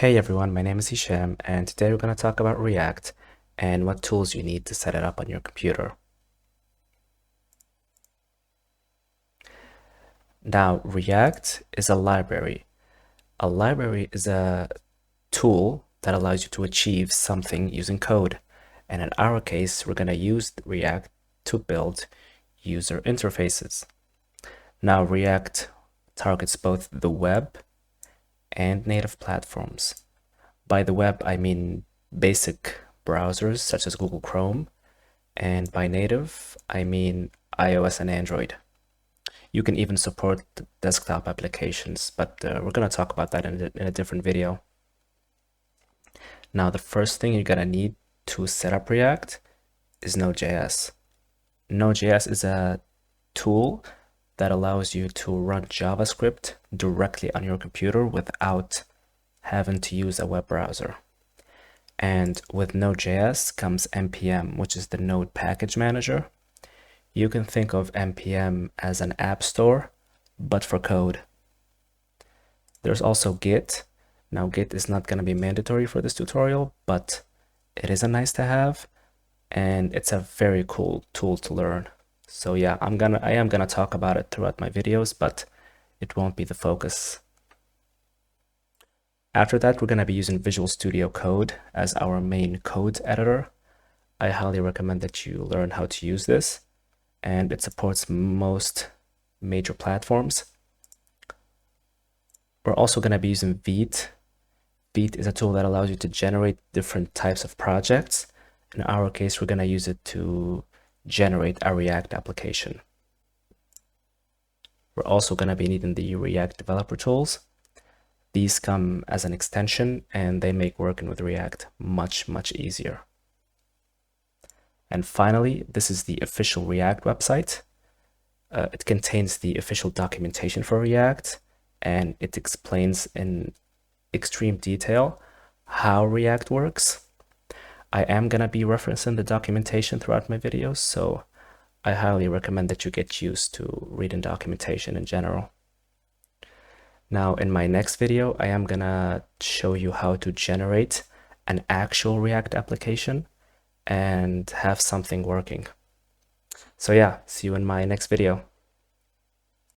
Hey everyone, my name is Hisham, and today we're going to talk about React and what tools you need to set it up on your computer. Now, React is a library. A library is a tool that allows you to achieve something using code. And in our case, we're going to use React to build user interfaces. Now, React targets both the web and native platforms. By the web, I mean basic browsers such as Google Chrome, and by native, I mean iOS and Android. You can even support desktop applications, but we're going to talk about that in a different video. Now, the first thing you're going to need to set up React is NodeJS. NodeJS is a tool that allows you to run JavaScript directly on your computer without having to use a web browser. And with Node.js comes NPM, which is the Node Package Manager. You can think of NPM as an app store, but for code. There's also Git. Now, Git is not going to be mandatory for this tutorial, but it is a nice to have, and it's a very cool tool to learn. So yeah, I am gonna talk about it throughout my videos, but it won't be the focus. After that, we're going to be using Visual Studio Code as our main code editor. I highly recommend that you learn how to use this, and it supports most major platforms. We're also going to be using Vite. Vite is a tool that allows you to generate different types of projects. In our case, we're going to use it to generate a React application. We're also going to be needing the React developer tools. These come as an extension, and they make working with React much, much easier. And finally, this is the official React website. It contains the official documentation for React, and it explains in extreme detail how React works. I am going to be referencing the documentation throughout my videos, so I highly recommend that you get used to reading documentation in general. Now, in my next video, I am gonna show you how to generate an actual React application and have something working. So yeah, see you in my next video.